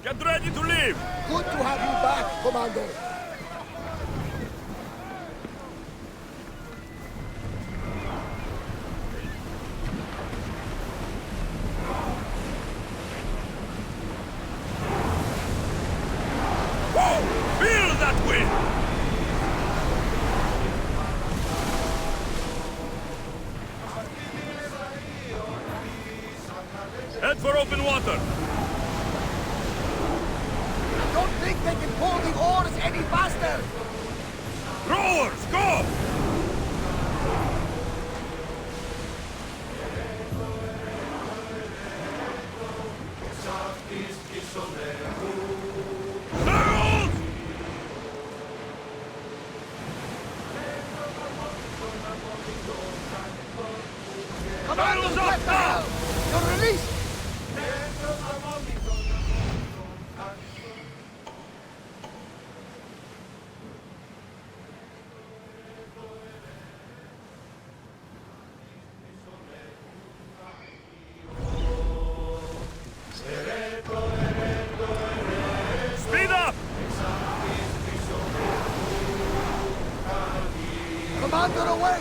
Get ready to leave! Good to have you back, Commander. Whoa! Feel that wind! Head for open water! I don't think they can pull the oars any faster. Rowers, go! Sails! Commander, Sails up let the now! helm. You're released. Speed up! Commander, away.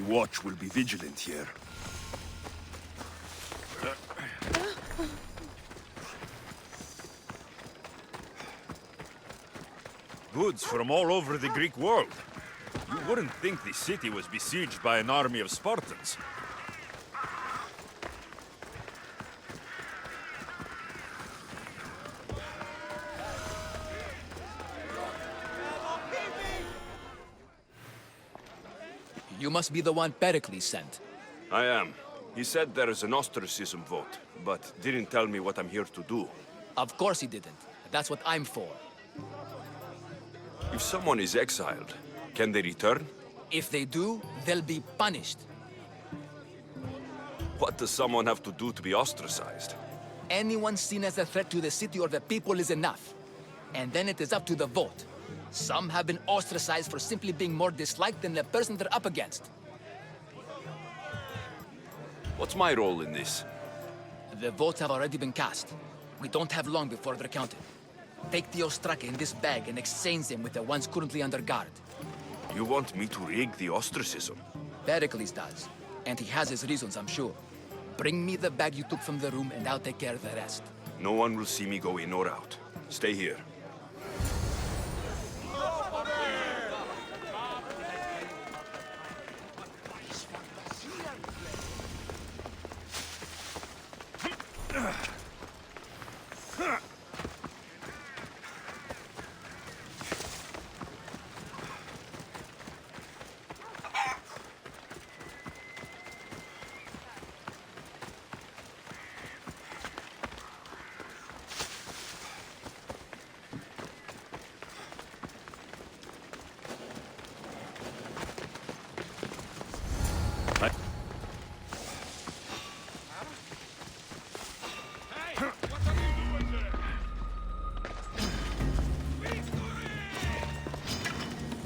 watch will be vigilant here. Goods from all over the Greek world. You wouldn't think the city was besieged by an army of Spartans. You must be the one Pericles sent. I am. He said there is an ostracism vote, but didn't tell me what I'm here to do. Of course he didn't. That's what I'm for. If someone is exiled, can they return? If they do, they'll be punished. What does someone have to do to be ostracized? Anyone seen as a threat to the city or the people is enough. And then it is up to the vote. Some have been ostracized for simply being more disliked than the person they're up against. What's my role in this? The votes have already been cast. We don't have long before they're counted. Take the ostraka in this bag and exchange them with the ones currently under guard. You want me to rig the ostracism? Pericles does. And he has his reasons, I'm sure. Bring me the bag you took from the room and I'll take care of the rest. No one will see me go in or out. Stay here.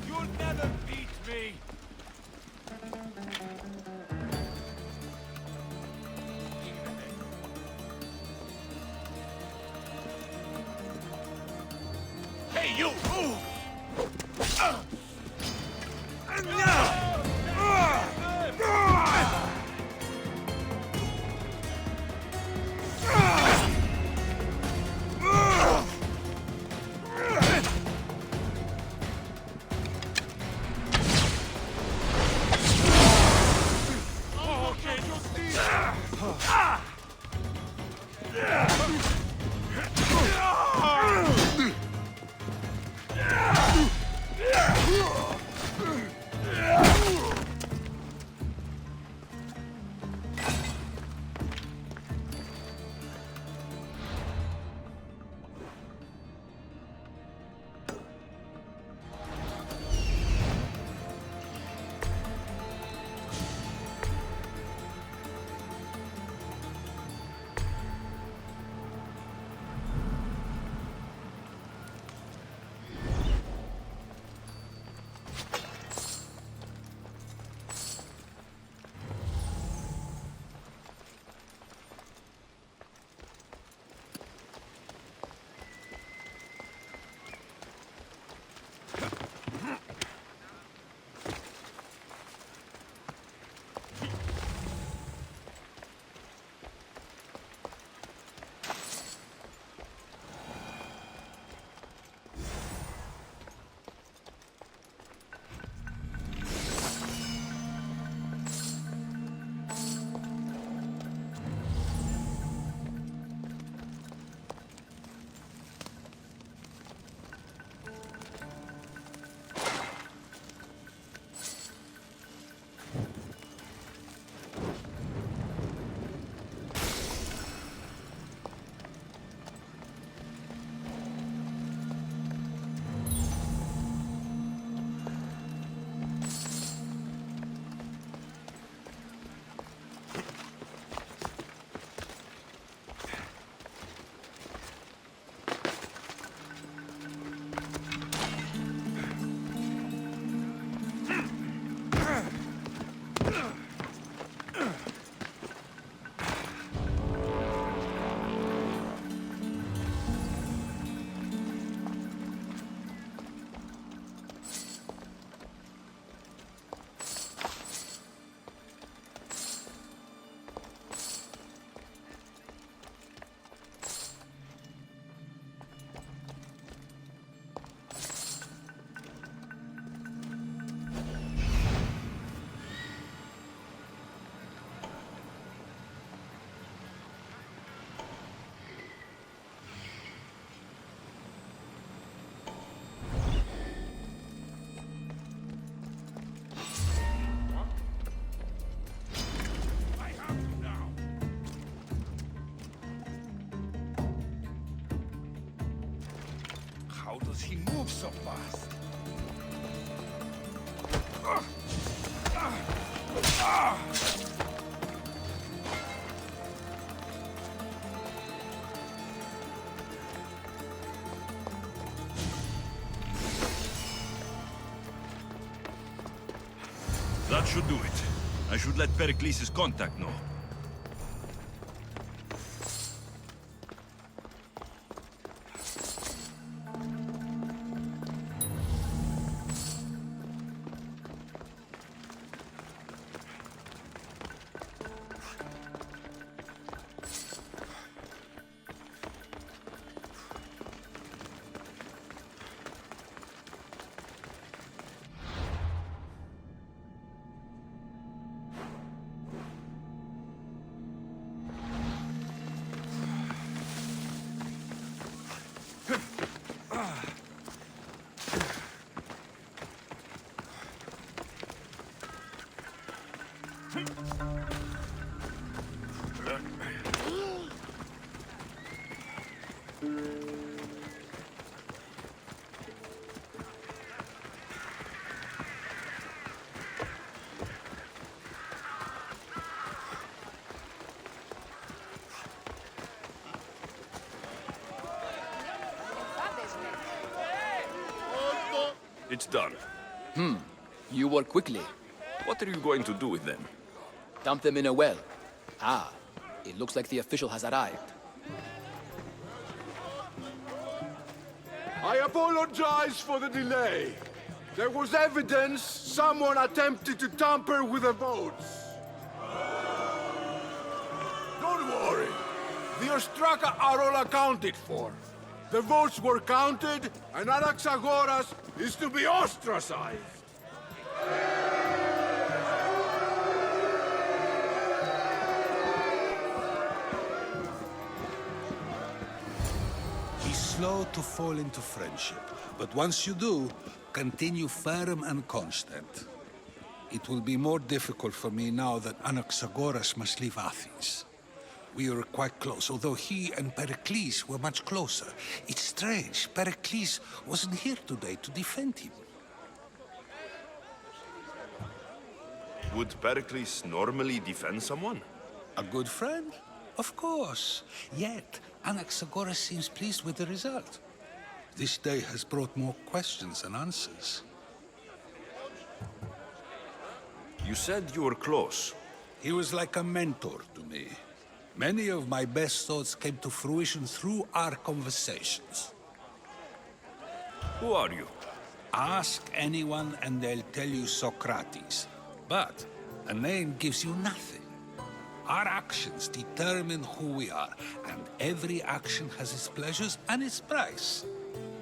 You'll never beat me! Hey, you! And now! does he move so fast? That should do it. I should let Pericles' contact know. It's done. You work quickly. What are you going to do with them? Dump them in a well. Ah, it looks like the official has arrived. I apologize for the delay. There was evidence someone attempted to tamper with the votes. Don't worry. The Ostraka are all accounted for. The votes were counted, and Anaxagoras is to be ostracized. Be slow to fall into friendship, but once you do, continue firm and constant. It will be more difficult for me now that Anaxagoras must leave Athens. We were quite close, although he and Pericles were much closer. It's strange, Pericles wasn't here today to defend him. Would Pericles normally defend someone? A good friend? Of course. Yet, Anaxagoras seems pleased with the result. This day has brought more questions than answers. You said you were close. He was like a mentor to me. Many of my best thoughts came to fruition through our conversations. Who are you? Ask anyone and they'll tell you Socrates. But a name gives you nothing. Our actions determine who we are, and every action has its pleasures and its price.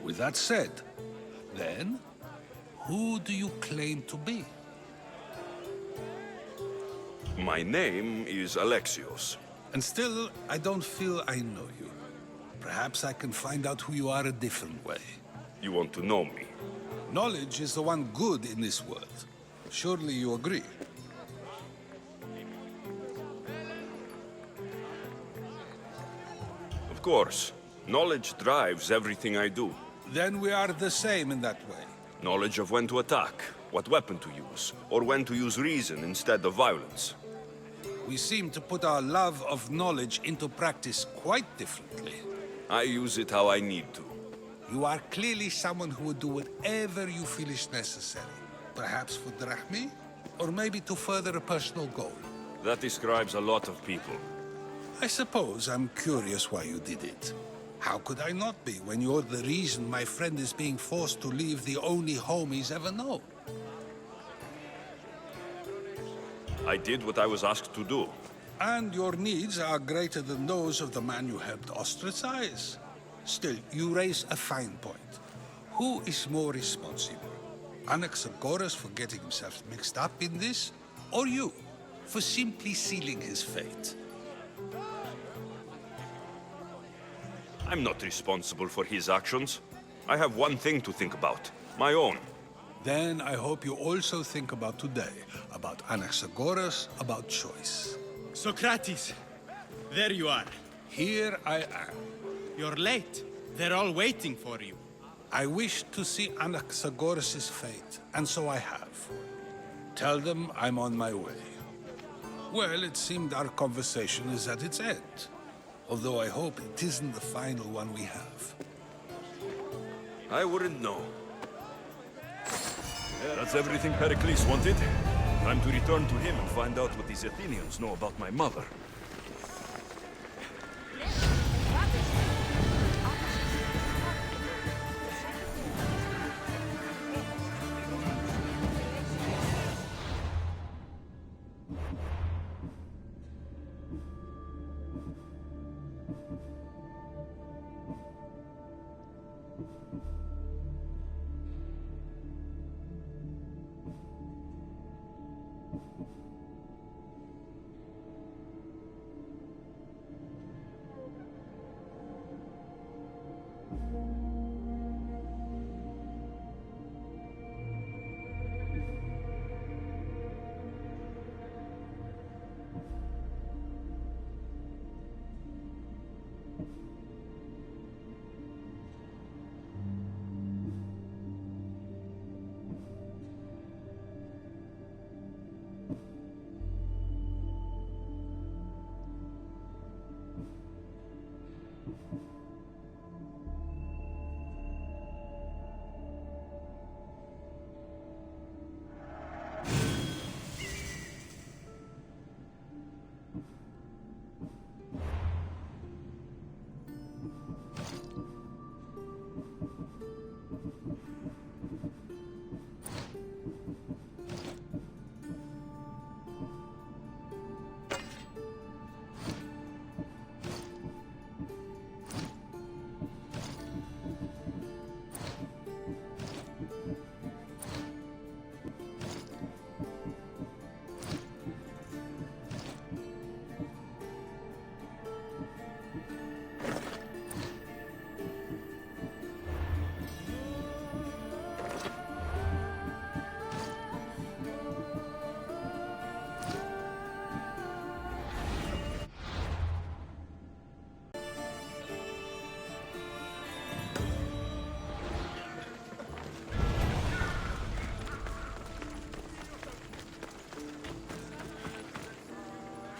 With that said, then, who do you claim to be? My name is Alexios. And still, I don't feel I know you. Perhaps I can find out who you are a different way. You want to know me? Knowledge is the one good in this world. Surely you agree? Of course. Knowledge drives everything I do. Then we are the same in that way. Knowledge of when to attack, what weapon to use, or when to use reason instead of violence. We seem to put our love of knowledge into practice quite differently. I use it how I need to. You are clearly someone who would do whatever you feel is necessary. Perhaps for drachmi, or maybe to further a personal goal. That describes a lot of people. I suppose I'm curious why you did it. How could I not be when you're the reason my friend is being forced to leave the only home he's ever known? I did what I was asked to do. And your needs are greater than those of the man you helped ostracize. Still, you raise a fine point. Who is more responsible? Anaxagoras for getting himself mixed up in this? Or you, for simply sealing his fate? I'm not responsible for his actions. I have one thing to think about. My own. Then I hope you also think about today. About Anaxagoras, about choice. Socrates! There you are. Here I am. You're late. They're all waiting for you. I wish to see Anaxagoras' fate, and so I have. Tell them I'm on my way. Well, it seemed our conversation is at its end. Although I hope it isn't the final one we have. I wouldn't know. That's everything Pericles wanted. Time to return to him and find out what these Athenians know about my mother.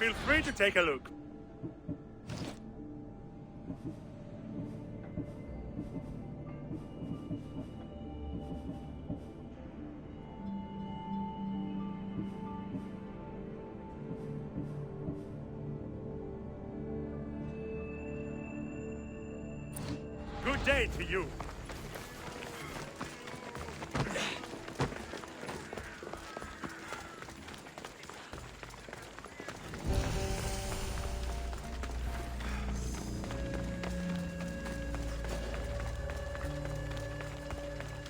Feel free to take a look. Good day to you.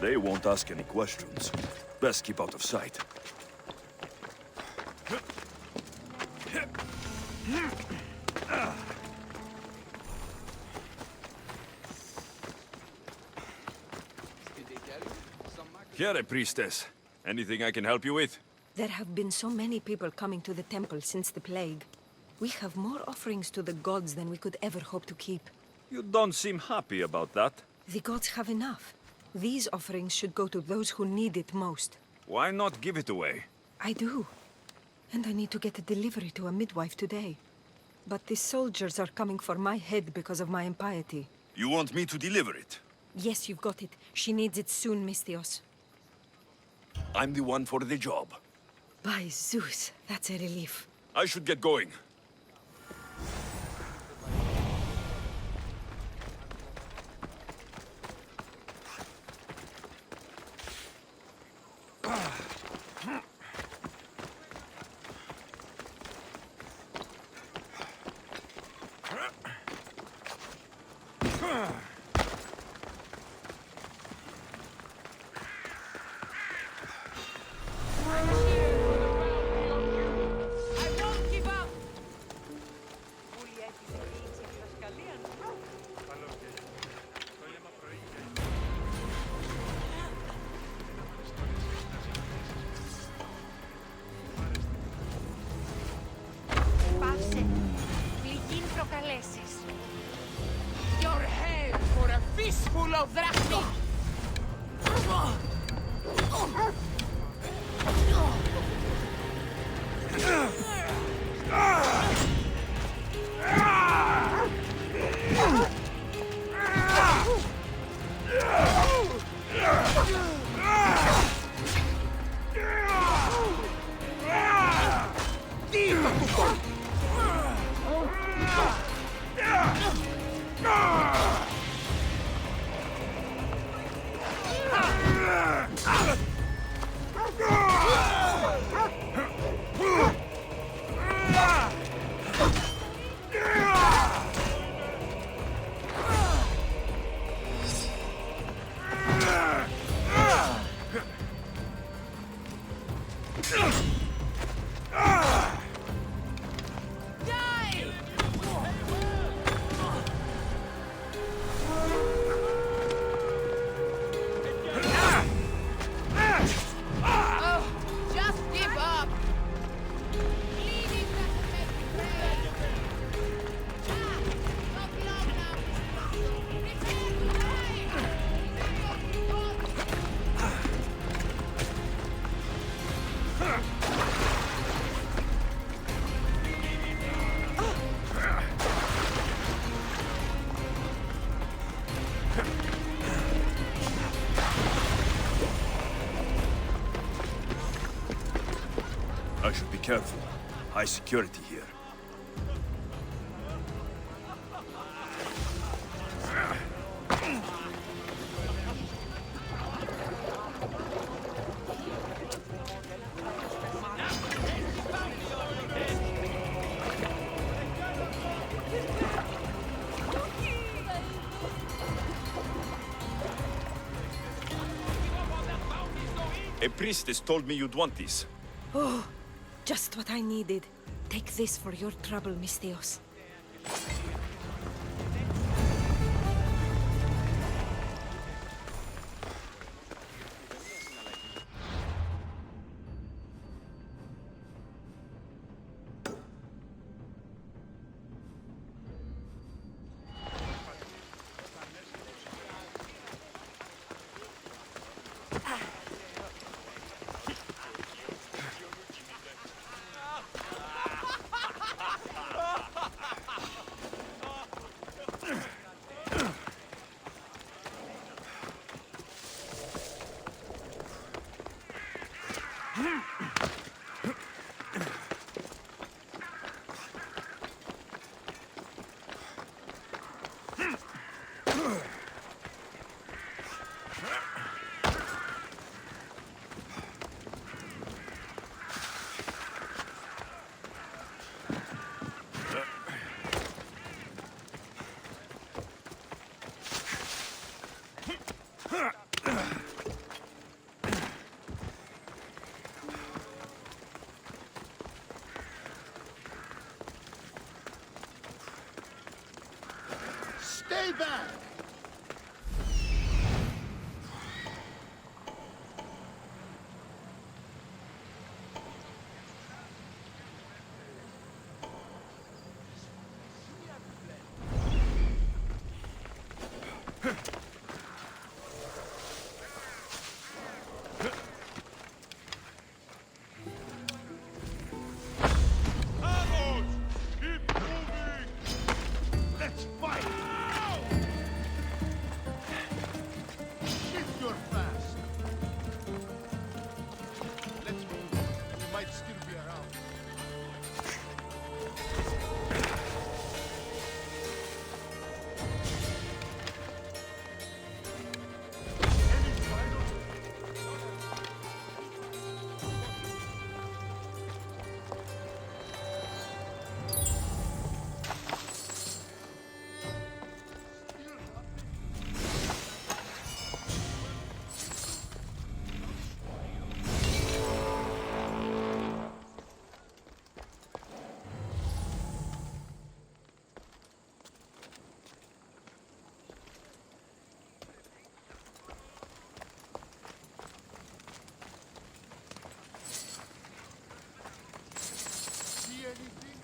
They won't ask any questions. Best keep out of sight. Here, priestess. Anything I can help you with? There have been so many people coming to the temple since the plague. We have more offerings to the gods than we could ever hope to keep. You don't seem happy about that. The gods have enough. These offerings should go to those who need it most. Why not give it away? I do. And I need to get a delivery to a midwife today. But the soldiers are coming for my head because of my impiety. You want me to deliver it? Yes, you've got it. She needs it soon, Misthios. I'm the one for the job. By Zeus, that's a relief. I should get going. Your head for a fistful of drachmi! Just give up! Bleeding doesn't make me brave! Not long now, prepare to die! I should be careful. High security here. A priestess told me you'd want this. Oh, just what I needed. Take this for your trouble, Mistios. Stay back! Let's fight! If you're fast. Let's move. We might still be around. See anything?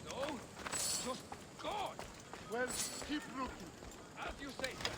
No. Just God. Well, keep looking. As you say, sir.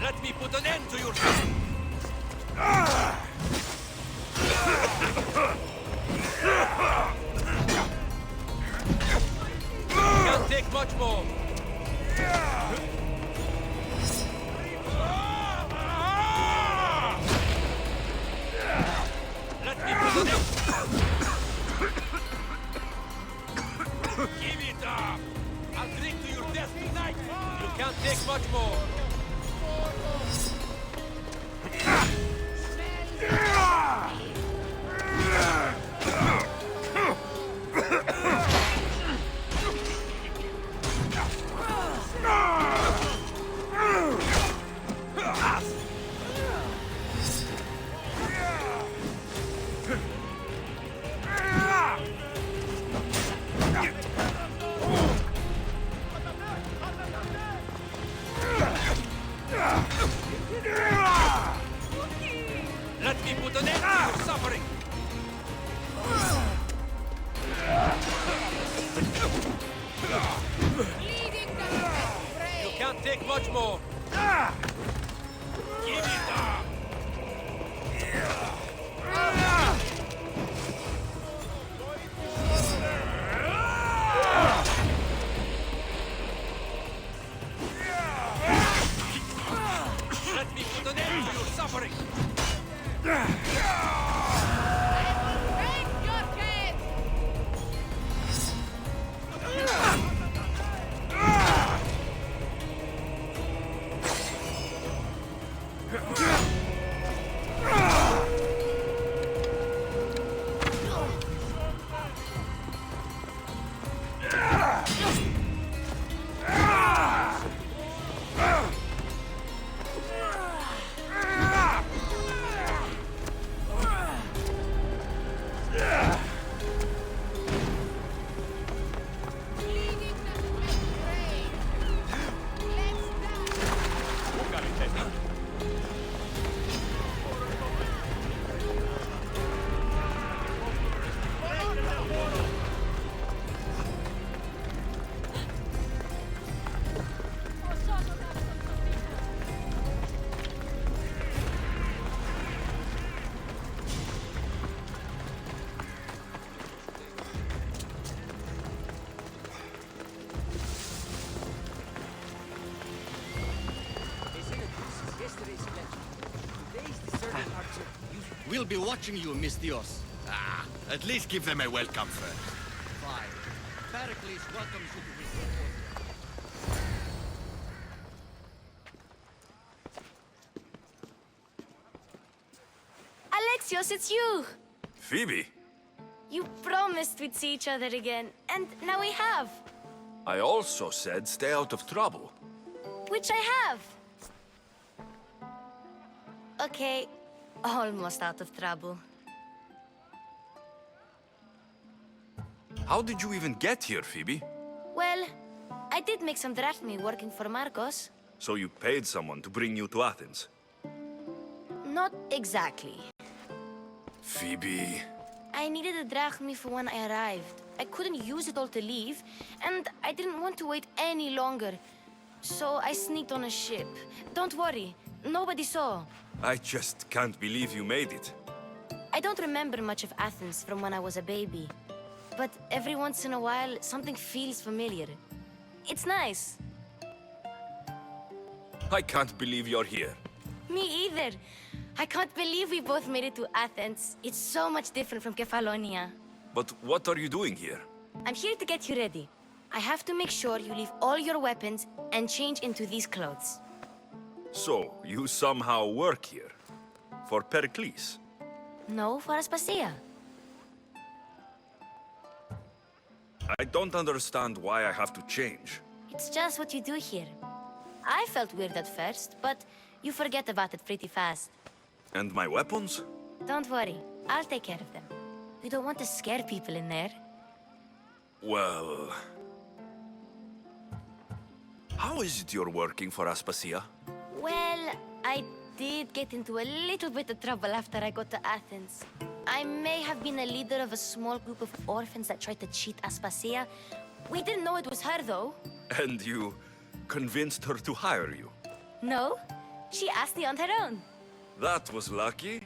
Let me put an end to your... Can't take much more. Let me put an end. Give it up! I'll drink to your death tonight! You can't take much more! Let me put an end to your suffering! Leading the fray. You can't take much more! Give it up! Let me put an end to your suffering! I will break your head. Leading the fray. Let's die. We'll be watching you, Miss Dios. At least give them a welcome first. Fine. Pericles welcomes you to his headquarters. Alexios, it's you! Phoebe, You promised we'd see each other again, and now we have. I also said stay out of trouble. Which I have. Okay, almost out of trouble. How did you even get here, Phoebe? Well, I did make some drachmae working for Marcos. So you paid someone to bring you to Athens? Not exactly. Phoebe... I needed a drachmae for when I arrived. I couldn't use it all to leave, and I didn't want to wait any longer. So I sneaked on a ship. Don't worry, nobody saw. I just can't believe you made it. I don't remember much of Athens from when I was a baby. But every once in a while, something feels familiar. It's nice. I can't believe you're here. Me either. I can't believe we both made it to Athens. It's so much different from Kefalonia. But what are you doing here? I'm here to get you ready. I have to make sure you leave all your weapons and change into these clothes. So, you somehow work here? For Pericles? No, for Aspasia. I don't understand why I have to change. It's just what you do here. I felt weird at first, but you forget about it pretty fast. And my weapons? Don't worry, I'll take care of them. You don't want to scare people in there. Well... How is it you're working for Aspasia? Well, I did get into a little bit of trouble after I got to Athens. I may have been a leader of a small group of orphans that tried to cheat Aspasia. We didn't know it was her, though. And you convinced her to hire you? No, she asked me on her own. That was lucky.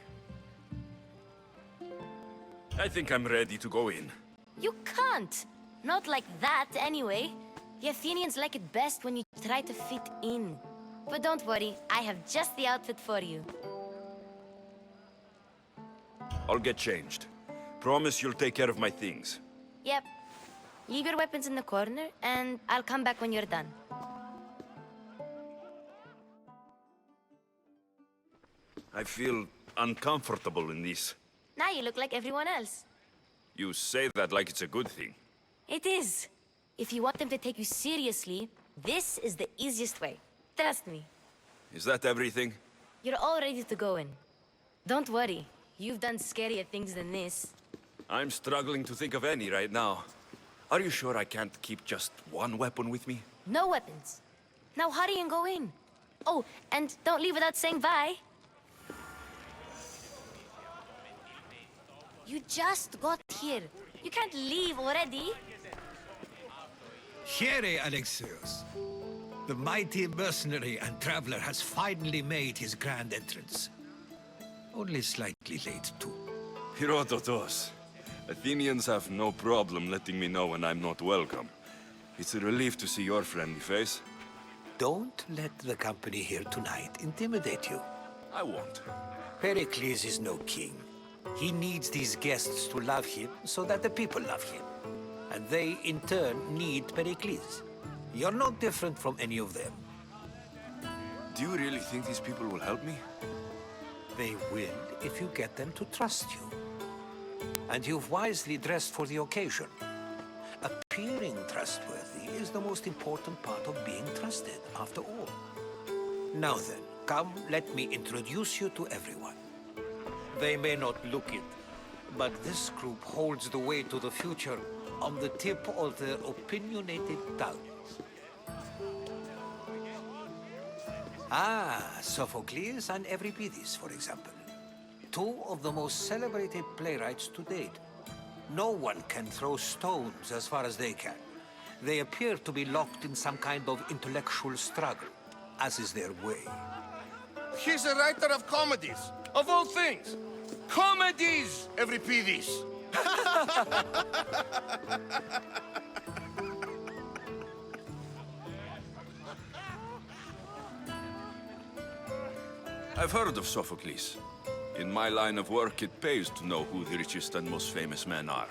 I think I'm ready to go in. You can't. Not like that, anyway. The Athenians like it best when you try to fit in. But don't worry, I have just the outfit for you. I'll get changed. Promise you'll take care of my things. Yep. Leave your weapons in the corner, and I'll come back when you're done. I feel uncomfortable in this. Now you look like everyone else. You say that like it's a good thing. It is. If you want them to take you seriously, this is the easiest way. Trust me. Is that everything? You're all ready to go in. Don't worry. You've done scarier things than this. I'm struggling to think of any right now. Are you sure I can't keep just one weapon with me? No weapons. Now hurry and go in. Oh, and don't leave without saying bye. You just got here. You can't leave already. Here, Alexios. The mighty mercenary and traveler has finally made his grand entrance. Only slightly late, too. Herodotos. Athenians have no problem letting me know when I'm not welcome. It's a relief to see your friendly face. Don't let the company here tonight intimidate you. I won't. Pericles is no king. He needs these guests to love him so that the people love him. And they, in turn, need Pericles. You're no different from any of them. Do you really think these people will help me? They will if you get them to trust you. And you've wisely dressed for the occasion. Appearing trustworthy is the most important part of being trusted, after all. Now then, come, let me introduce you to everyone. They may not look it, but this group holds the way to the future on the tip of their opinionated tongues. Ah, Sophocles and Euripides, for example. Two of the most celebrated playwrights to date. No one can throw stones as far as they can. They appear to be locked in some kind of intellectual struggle, as is their way. He's a writer of comedies, of all things. Comedies, Euripides. I've heard of Sophocles. In my line of work, it pays to know who the richest and most famous men are.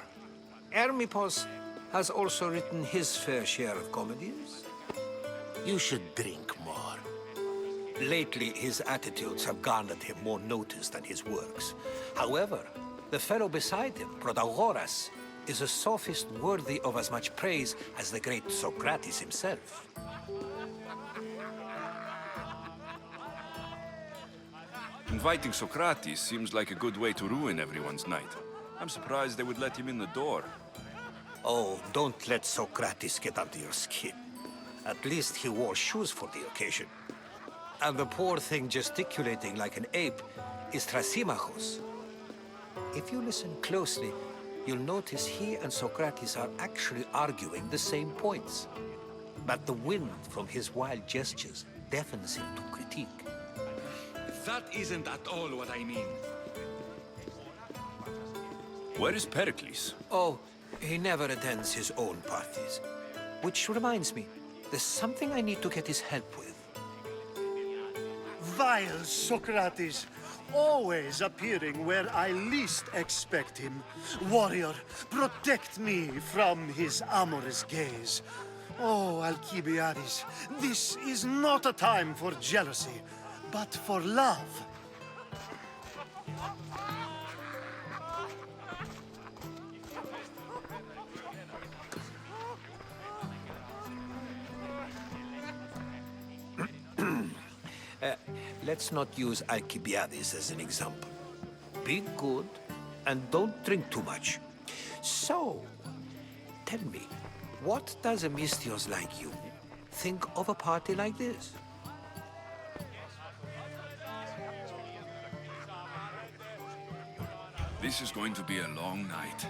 Hermippos has also written his fair share of comedies. You should drink more. Lately, his attitudes have garnered him more notice than his works. However, the fellow beside him, Protagoras, is a sophist worthy of as much praise as the great Socrates himself. Inviting Socrates seems like a good way to ruin everyone's night. I'm surprised they would let him in the door. Oh, don't let Socrates get under your skin. At least he wore shoes for the occasion. And the poor thing gesticulating like an ape is Thrasymachos. If you listen closely, you'll notice he and Socrates are actually arguing the same points. But the wind from his wild gestures deafens him to critique. That isn't at all what I mean. Where is Pericles? Oh, he never attends his own parties. Which reminds me, there's something I need to get his help with. Vile Socrates, always appearing where I least expect him. Warrior, protect me from his amorous gaze. Oh, Alcibiades, this is not a time for jealousy, but for love. Let's not use Alcibiades as an example. Be good, and don't drink too much. So, tell me, what does a Misthios like you think of a party like this? This is going to be a long night.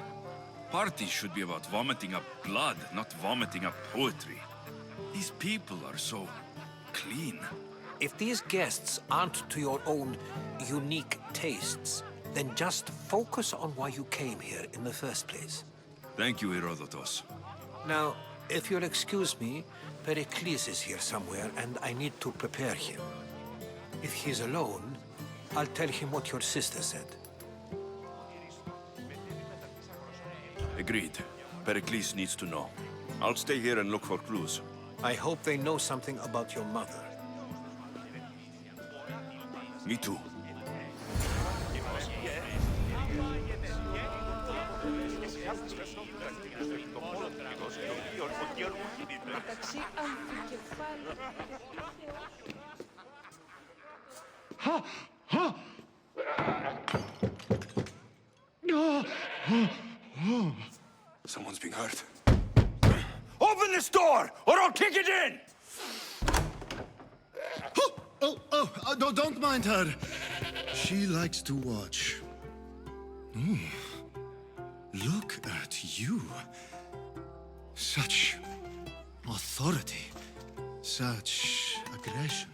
Parties should be about vomiting up blood, not vomiting up poetry. These people are so clean. If these guests aren't to your own unique tastes, then just focus on why you came here in the first place. Thank you, Herodotus. Now, if you'll excuse me, Pericles is here somewhere, and I need to prepare him. If he's alone, I'll tell him what your sister said. Agreed. Pericles needs to know. I'll stay here and look for clues. I hope they know something about your mother. Me too. Someone's being hurt. Open this door, or I'll kick it in! No, don't mind her. She likes to watch. Look at you. Such authority. Such aggression.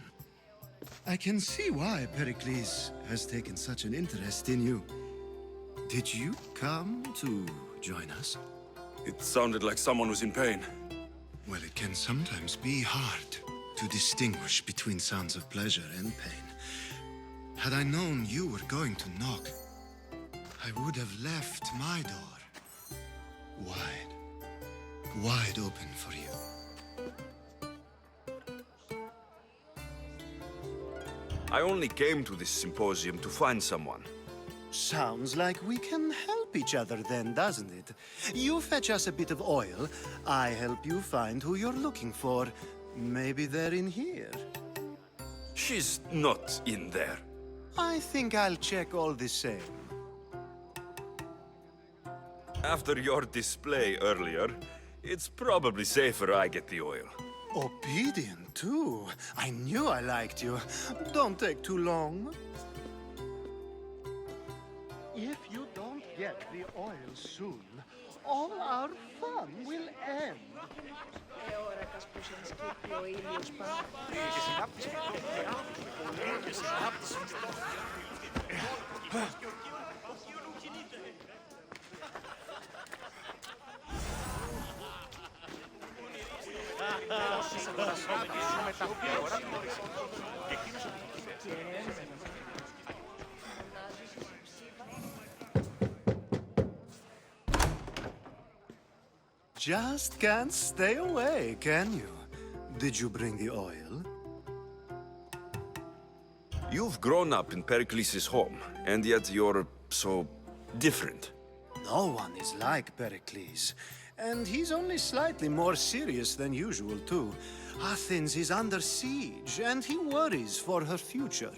I can see why Pericles has taken such an interest in you. Did you come to join us? It sounded like someone was in pain. Well, it can sometimes be hard to distinguish between sounds of pleasure and pain. Had I known you were going to knock, I would have left my door wide open for you. I only came to this symposium to find someone. Sounds like we can help each other then, doesn't it? You fetch us a bit of oil, I help you find who you're looking for. Maybe they're in here. She's not in there. I think I'll check all the same. After your display earlier, it's probably safer I get the oil. Obedient, too. I knew I liked you. Don't take too long. If you don't get the oil soon, all our fun will end. Just can't stay away, can you? Did you bring the oil? You've grown up in Pericles' home, and yet you're so different. No one is like Pericles. And he's only slightly more serious than usual, too. Athens is under siege, and he worries for her future.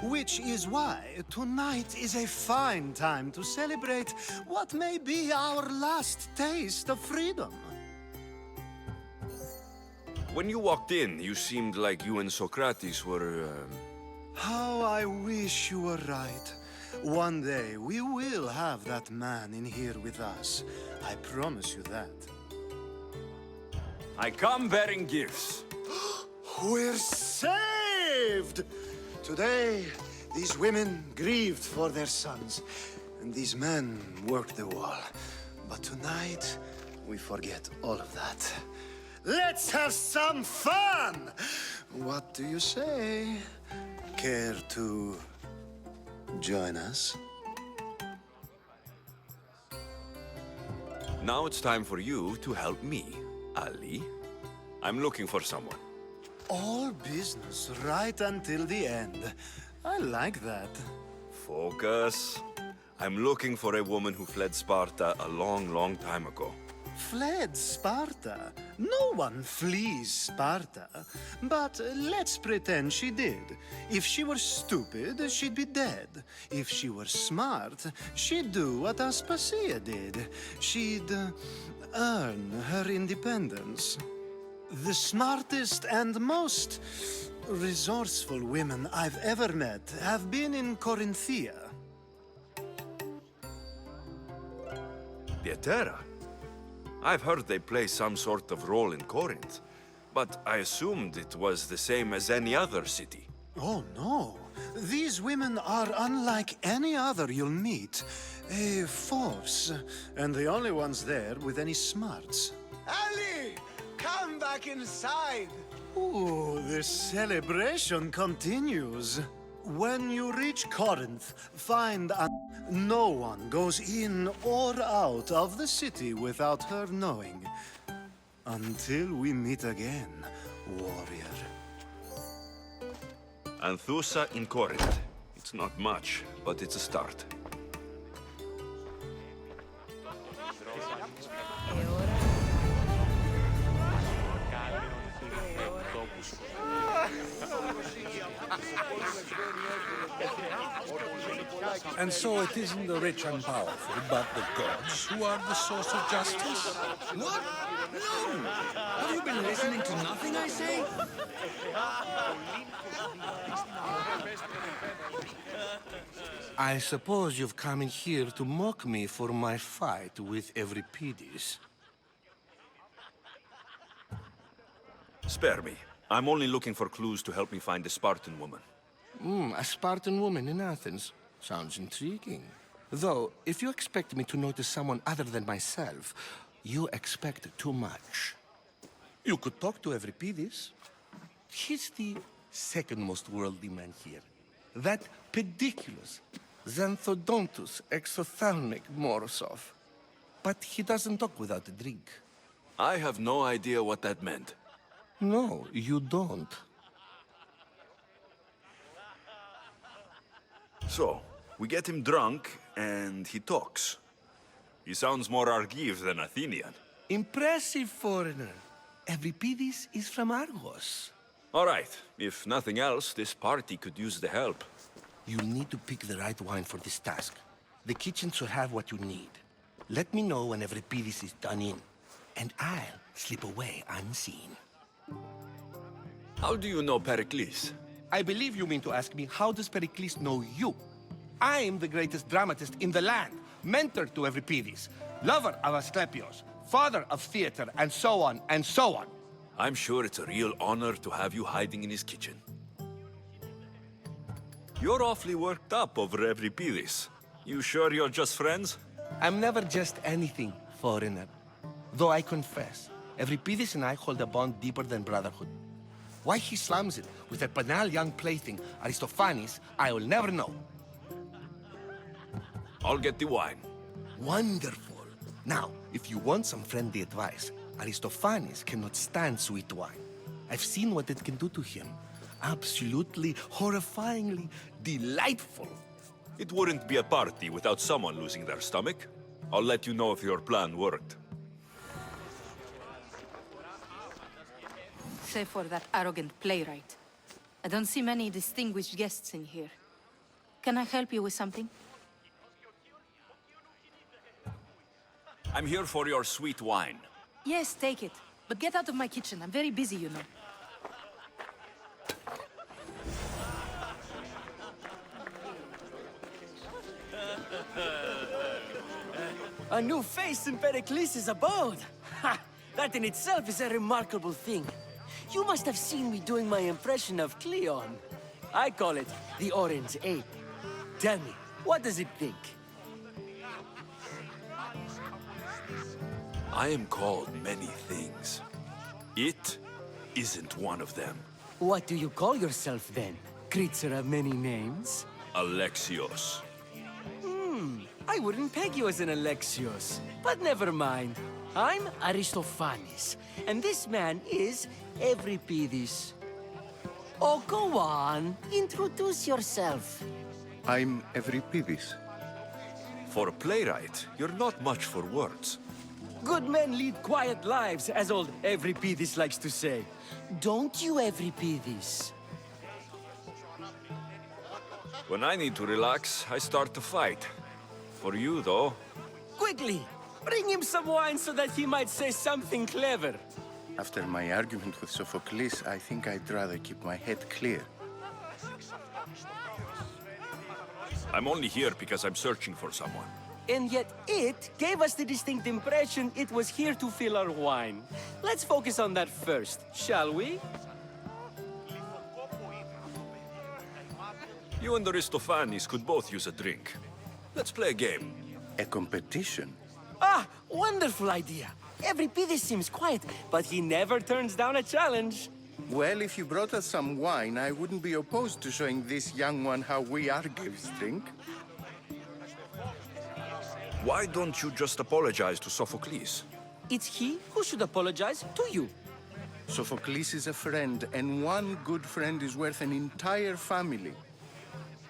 Which is why tonight is a fine time to celebrate what may be our last taste of freedom. When you walked in, you seemed like you and Socrates were, How I wish you were right. One day we will have that man in here with us. I promise you that. I come bearing gifts. We're saved! Today, these women grieved for their sons, and these men worked the wall. But tonight, we forget all of that. Let's have some fun! What do you say? Care to join us? Now it's time for you to help me, Ali. I'm looking for someone. All business right until the end. I like that. Focus. I'm looking for a woman who fled Sparta a long, long time ago. Fled Sparta? No one flees Sparta. But let's pretend she did. If she were stupid, she'd be dead. If she were smart, she'd do what Aspasia did. She'd earn her independence. The smartest and most resourceful women I've ever met have been in Corinthia. Pieterra? I've heard they play some sort of role in Corinth, but I assumed it was the same as any other city. Oh, no. These women are unlike any other you'll meet. A force, and the only ones there with any smarts. Ali! Come back inside! Ooh, the celebration continues. When you reach Corinth, find no one goes in or out of the city without her knowing. Until we meet again, warrior. Anthusa in Corinth. It's not much, but it's a start. And so it isn't the rich and powerful, but the gods who are the source of justice? What? No! Have you been listening to nothing I say? I suppose you've come in here to mock me for my fight with Euripides. Spare me. I'm only looking for clues to help me find a Spartan woman. A Spartan woman in Athens. Sounds intriguing. Though, if you expect me to notice someone other than myself, you expect too much. You could talk to Euripides. He's the second most worldly man here. That pediculous, xanthodontus exophthalmic Morosov. But he doesn't talk without a drink. I have no idea what that meant. No, you don't. So, we get him drunk, and he talks. He sounds more Argive than Athenian. Impressive, foreigner. Euripides is from Argos. All right. If nothing else, this party could use the help. You need to pick the right wine for this task. The kitchen should have what you need. Let me know when Euripides is done in, and I'll slip away unseen. How do you know Pericles? I believe you mean to ask me, how does Pericles know you? I am the greatest dramatist in the land, mentor to Euripides, lover of Asclepios, father of theater, and so on, and so on. I'm sure it's a real honor to have you hiding in his kitchen. You're awfully worked up over Euripides. You sure you're just friends? I'm never just anything, foreigner. Though I confess, Euripides and I hold a bond deeper than brotherhood. Why he slams it with a banal young plaything, Aristophanes, I will never know. I'll get the wine. Wonderful. Now, if you want some friendly advice, Aristophanes cannot stand sweet wine. I've seen what it can do to him. Absolutely, horrifyingly delightful. It wouldn't be a party without someone losing their stomach. I'll let you know if your plan worked. Save for that arrogant playwright. I don't see many distinguished guests in here. Can I help you with something? I'm here for your sweet wine. Yes, take it. But get out of my kitchen. I'm very busy, you know. A new face in Pericles' abode! Ha! That in itself is a remarkable thing. You must have seen me doing my impression of Cleon. I call it the Orange Ape. Tell me, what does it think? I am called many things. It isn't one of them. What do you call yourself then? Creature of many names? Alexios. I wouldn't peg you as an Alexios. But never mind. I'm Aristophanes, and this man is Euripides. Oh, go on. Introduce yourself. I'm Euripides. For a playwright, you're not much for words. Good men lead quiet lives, as old Euripides likes to say. Don't you, Euripides? When I need to relax, I start to fight. For you, though... Quickly! Bring him some wine so that he might say something clever. After my argument with Sophocles, I think I'd rather keep my head clear. I'm only here because I'm searching for someone. And yet it gave us the distinct impression it was here to fill our wine. Let's focus on that first, shall we? You and Aristophanes could both use a drink. Let's play a game. A competition? Ah, wonderful idea. Everybody seems quiet, but he never turns down a challenge. Well, if you brought us some wine, I wouldn't be opposed to showing this young one how we Argives drink. Why don't you just apologize to Sophocles? It's he who should apologize to you. Sophocles is a friend, and one good friend is worth an entire family.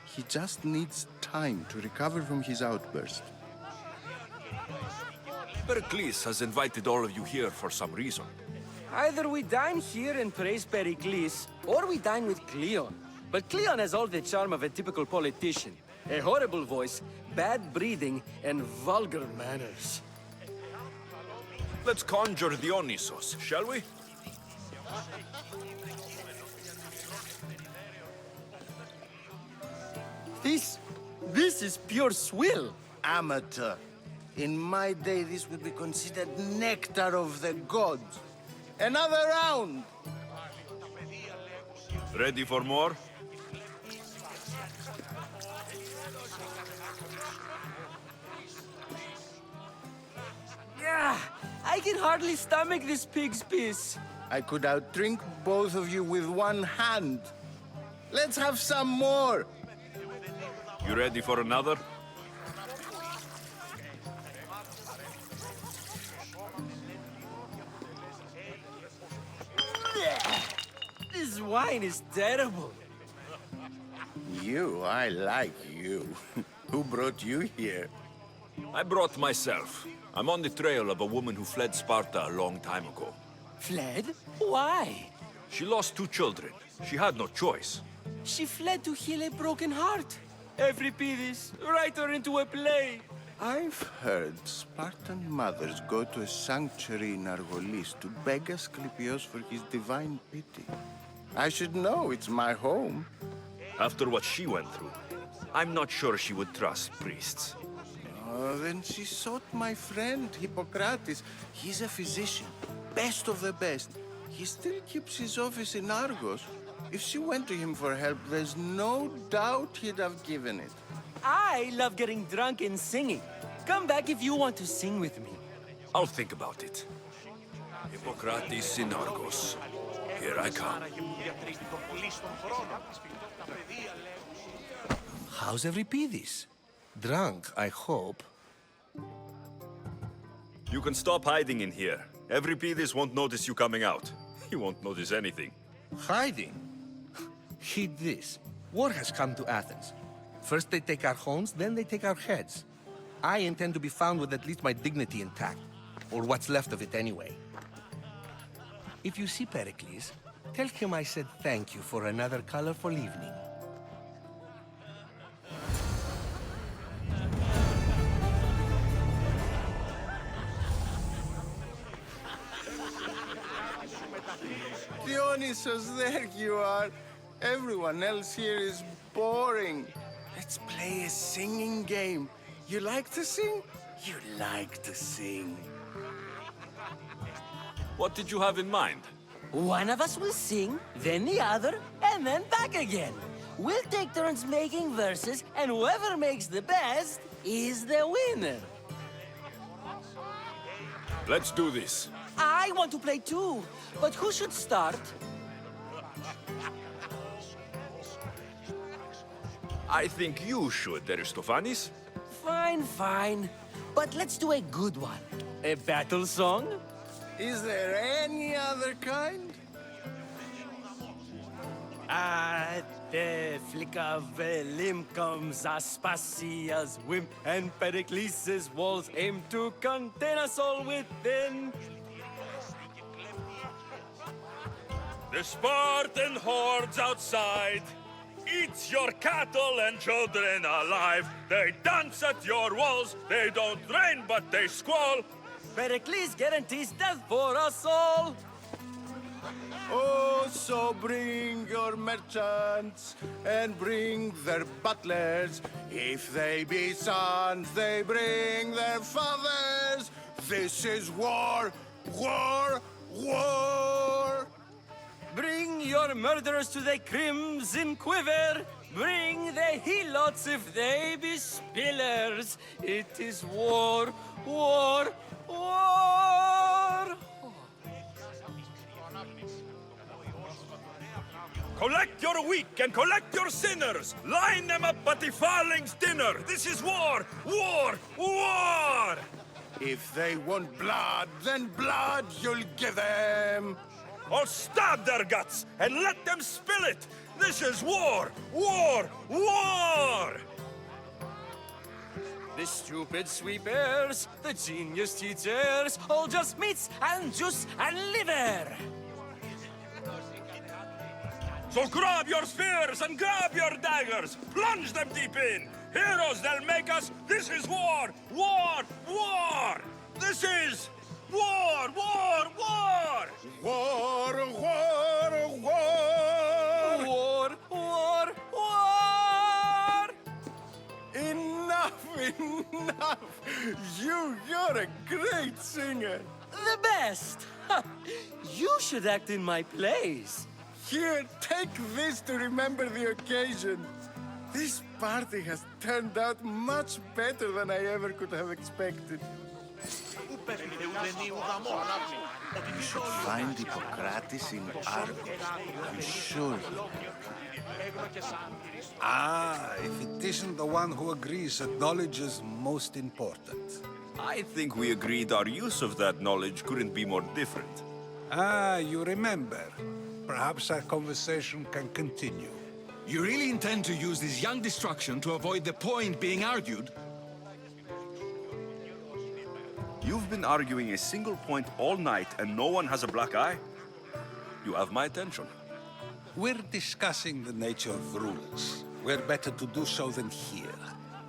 He just needs time to recover from his outburst. Pericles has invited all of you here for some reason. Either we dine here and praise Pericles, or we dine with Cleon. But Cleon has all the charm of a typical politician. A horrible voice, bad breeding, and vulgar manners. Let's conjure Dionysos, shall we? This is pure swill. Amateur. In my day, this would be considered nectar of the gods. Another round! Ready for more? Yeah, I can hardly stomach this pig's piss. I could outdrink both of you with one hand. Let's have some more! You ready for another? This wine is terrible. You, I like you. Who brought you here? I brought myself. I'm on the trail of a woman who fled Sparta a long time ago. Fled? Why? She lost 2 children. She had no choice. She fled to heal a broken heart. Euripides, write her into a play. I've heard Spartan mothers go to a sanctuary in Argolis to beg Asclepios for his divine pity. I should know, it's my home. After what she went through, I'm not sure she would trust priests. Oh, then she sought my friend, Hippocrates. He's a physician, best of the best. He still keeps his office in Argos. If she went to him for help, there's no doubt he'd have given it. I love getting drunk and singing. Come back if you want to sing with me. I'll think about it. Hippocrates in Argos. Here I come. How's Euripides? Drunk, I hope. You can stop hiding in here. Euripides won't notice you coming out. He won't notice anything. Hiding? Heed this. War has come to Athens. First they take our homes, then they take our heads. I intend to be found with at least my dignity intact. Or what's left of it anyway. If you see Pericles, tell him I said thank you for another colorful evening. Dionysos, there you are. Everyone else here is boring. Let's play a singing game. You like to sing? You like to sing. What did you have in mind? One of us will sing, then the other, and then back again. We'll take turns making verses, and whoever makes the best is the winner. Let's do this. I want to play too, but who should start? I think you should, Aristophanes. Fine, fine. But let's do a good one. A battle song? Is there any other kind? At the flick of a limb comes Aspasia's whim, and Pericles' walls aim to contain us all within. The Spartan hordes outside eats your cattle and children alive. They dance at your walls. They don't rain, but they squall. Pericles guarantees death for us all. Oh, so bring your merchants and bring their butlers. If they be sons, they bring their fathers. This is war, war, war. Bring your murderers to the crimson quiver. Bring the helots if they be spillers. It is war, war, war. Collect your weak and collect your sinners. Line them up at the Farling's dinner. This is war, war, war. If they want blood, then blood you'll give them. Or stab their guts and let them spill it. This is war, war, war. The stupid sweepers, the genius teachers, all just meats and juice and liver. So grab your spears and grab your daggers. Plunge them deep in. Heroes they'll make us. This is war, war, war. This is war, war, war. War, war, war. War, war, war. Enough, enough. You're a great singer. The best. Ha. You should act in my plays. Here, take this to remember the occasion. This party has turned out much better than I ever could have expected. You should find Hippocrates in Argos. I'm sure he will. Ah, if it isn't the one who agrees that knowledge is most important. I think we agreed our use of that knowledge couldn't be more different. Ah, you remember. Perhaps our conversation can continue. You really intend to use this young destruction to avoid the point being argued? You've been arguing a single point all night and no one has a black eye? You have my attention. We're discussing the nature of rulers. Where better to do so than here?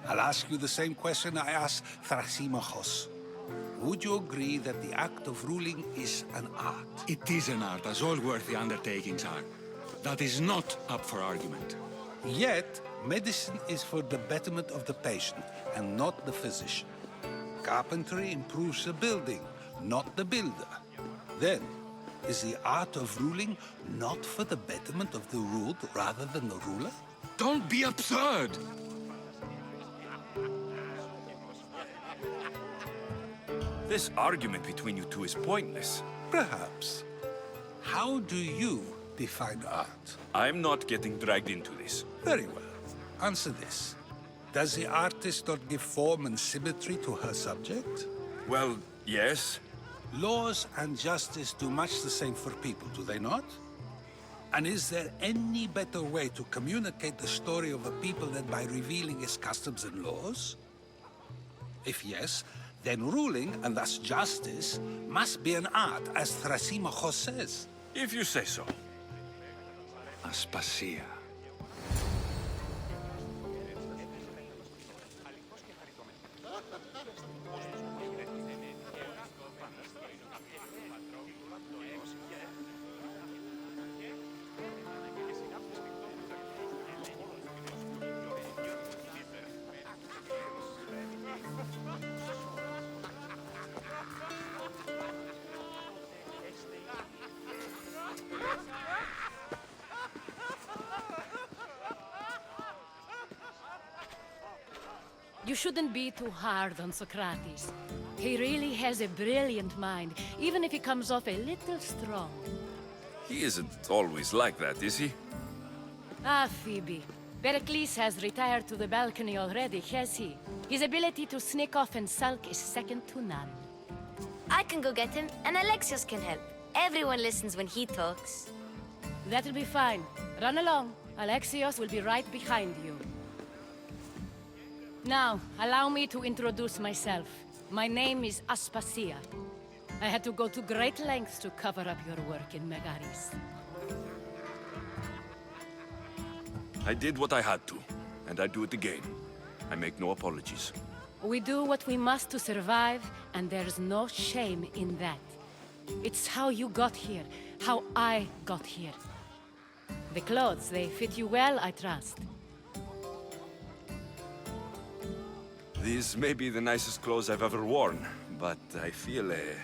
I'll ask you the same question I asked Thrasymachos. Would you agree that the act of ruling is an art? It is an art, as all worthy undertakings are. That is not up for argument. Yet, medicine is for the betterment of the patient and not the physician. Carpentry improves the building, not the builder. Then, is the art of ruling not for the betterment of the ruled rather than the ruler? Don't be absurd! This argument between you two is pointless. Perhaps. How do you define art? I'm not getting dragged into this. Very well. Answer this. Does the artist not give form and symmetry to her subject? Well, yes. Laws and justice do much the same for people, do they not? And is there any better way to communicate the story of a people than by revealing its customs and laws? If yes, then ruling, and thus justice, must be an art, as Thrasymachos says. If you say so. Aspasia. You shouldn't be too hard on Socrates. He really has a brilliant mind, even if he comes off a little strong. He isn't always like that, is he? Ah, Phoebe. Pericles has retired to the balcony already, has he? His ability to sneak off and sulk is second to none. I can go get him, and Alexios can help. Everyone listens when he talks. That'll be fine. Run along. Alexios will be right behind you. Now, allow me to introduce myself. My name is Aspasia. I had to go to great lengths to cover up your work in Megaris. I did what I had to, and I do it again. I make no apologies. We do what we must to survive, and there's no shame in that. It's how you got here, how I got here. The clothes, they fit you well, I trust. These may be the nicest clothes I've ever worn, but I feel a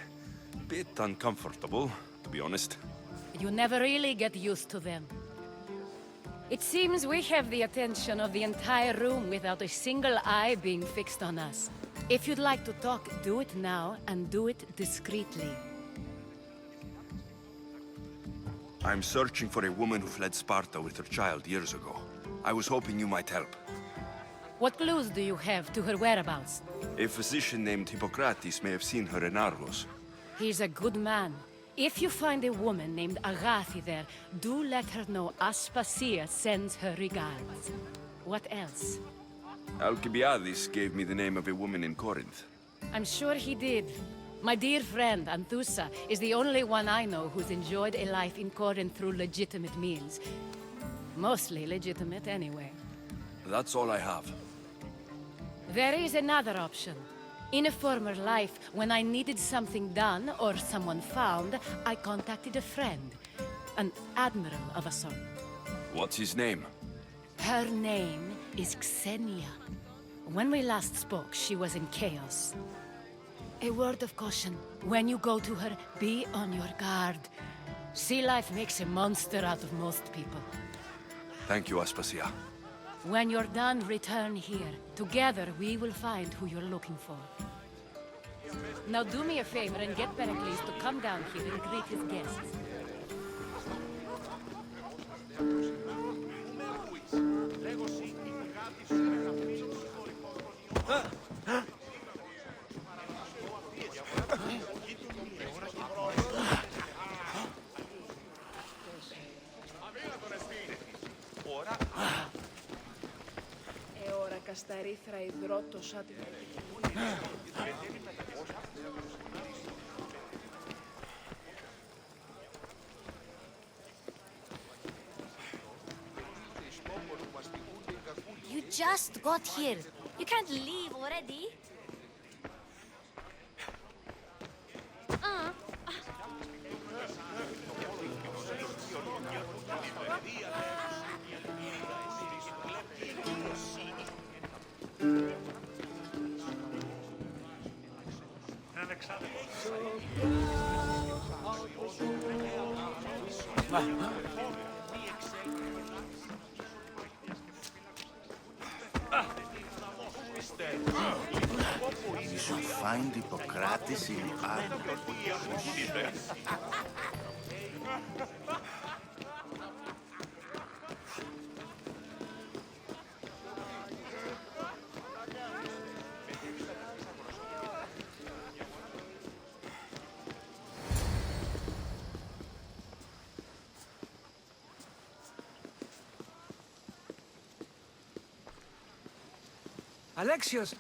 bit uncomfortable, to be honest. You never really get used to them. It seems we have the attention of the entire room without a single eye being fixed on us. If you'd like to talk, do it now, and do it discreetly. I'm searching for a woman who fled Sparta with her child years ago. I was hoping you might help. What clues do you have to her whereabouts? A physician named Hippocrates may have seen her in Argos. He's a good man. If you find a woman named Agathi there, do let her know Aspasia sends her regards. What else? Alcibiades gave me the name of a woman in Corinth. I'm sure he did. My dear friend, Anthusa, is the only one I know who's enjoyed a life in Corinth through legitimate means. Mostly legitimate, anyway. That's all I have. There is another option. In a former life, when I needed something done or someone found, I contacted a friend. An admiral of a sort. What's his name? Her name is Xenia. When we last spoke, she was in chaos. A word of caution. When you go to her, be on your guard. Sea life makes a monster out of most people. Thank you, Aspasia. When you're done, return here. Together, we will find who you're looking for. Now do me a favor and get Pericles to come down here and greet his guests. Στα ερήθρα υδρότος άτιμο. You just got here. You can't leave already. We should find Hippocrates in Argos. Alexios!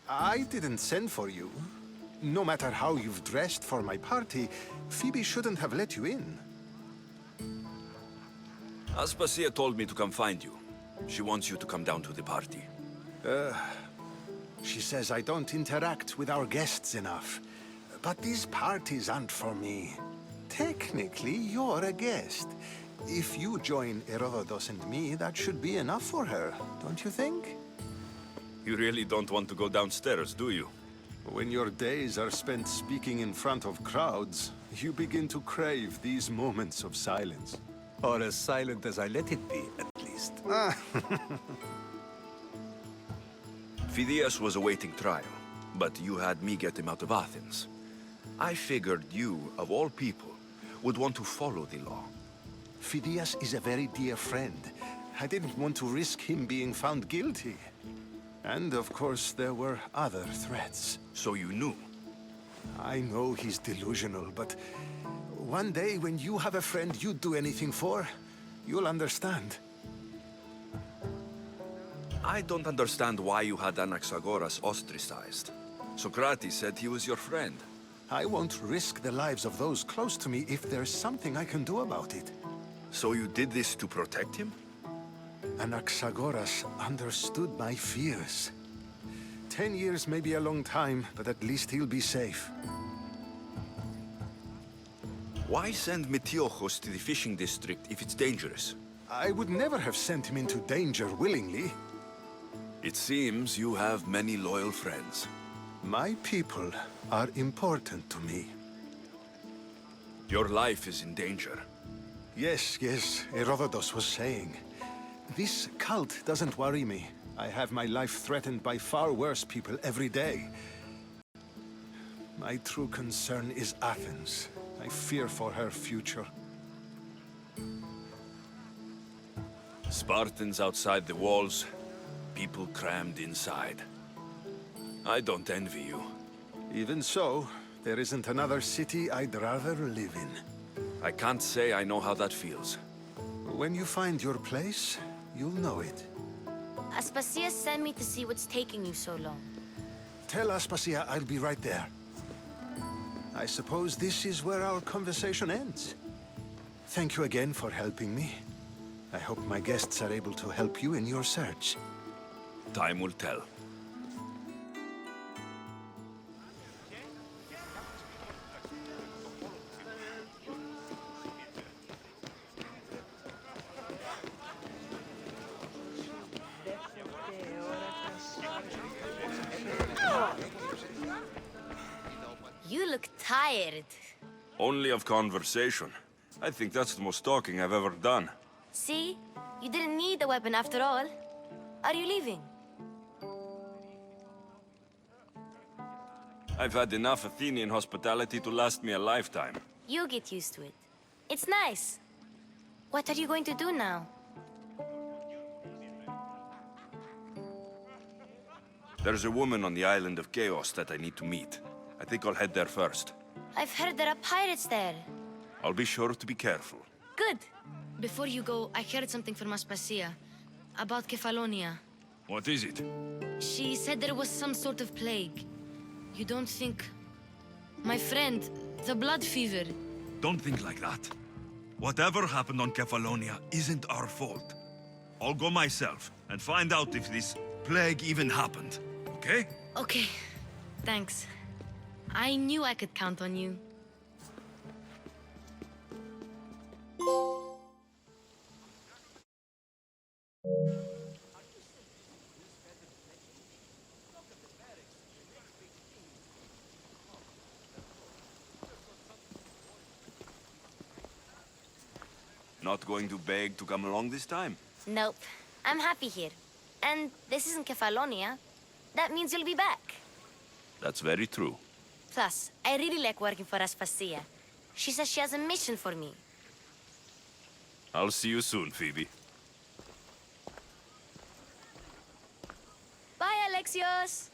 I didn't send for you. No matter how you've dressed for my party, Phoebe shouldn't have let you in. Aspasia told me to come find you. She wants you to come down to the party. She says I don't interact with our guests enough. But these parties aren't for me. Technically, you're a guest. If you join Herodotus and me, that should be enough for her, don't you think? You really don't want to go downstairs, do you? When your days are spent speaking in front of crowds, you begin to crave these moments of silence. Or as silent as I let it be, at least. Phidias was awaiting trial, but you had me get him out of Athens. I figured you, of all people, would want to follow the law. Phidias is a very dear friend. I didn't want to risk him being found guilty. And of course, there were other threats. So you knew? I know he's delusional, but one day when you have a friend you'd do anything for, you'll understand. I don't understand why you had Anaxagoras ostracized. Socrates said he was your friend. I won't risk the lives of those close to me if there's something I can do about it. So you did this to protect him? Anaxagoras understood my fears. 10 years may be a long time, but at least he'll be safe. Why send Metiochos to the fishing district if it's dangerous? I would never have sent him into danger willingly. It seems you have many loyal friends. My people are important to me. Your life is in danger. Yes, Herodotus was saying. This cult doesn't worry me. I have my life threatened by far worse people every day. My true concern is Athens. I fear for her future. Spartans outside the walls, people crammed inside. I don't envy you. Even so, there isn't another city I'd rather live in. I can't say I know how that feels. When you find your place, you'll know it. Aspasia sent me to see what's taking you so long. Tell Aspasia I'll be right there. I suppose this is where our conversation ends. Thank you again for helping me. I hope my guests are able to help you in your search. Time will tell. You look tired. Only of conversation. I think that's the most talking I've ever done. See? You didn't need the weapon after all. Are you leaving? I've had enough Athenian hospitality to last me a lifetime. You get used to it. It's nice. What are you going to do now? There's a woman on the island of Chaos that I need to meet. I think I'll head there first. I've heard there are pirates there. I'll be sure to be careful. Good. Before you go, I heard something from Aspasia about Kefalonia. What is it? She said there was some sort of plague. You don't think... My friend, the blood fever. Don't think like that. Whatever happened on Kefalonia isn't our fault. I'll go myself and find out if this plague even happened, okay? Okay, thanks. I knew I could count on you. Not going to beg to come along this time? Nope. I'm happy here. And this isn't Kefalonia. That means you'll be back. That's very true. Plus, I really like working for Aspasia. She says she has a mission for me. I'll see you soon, Phoebe. Bye, Alexios!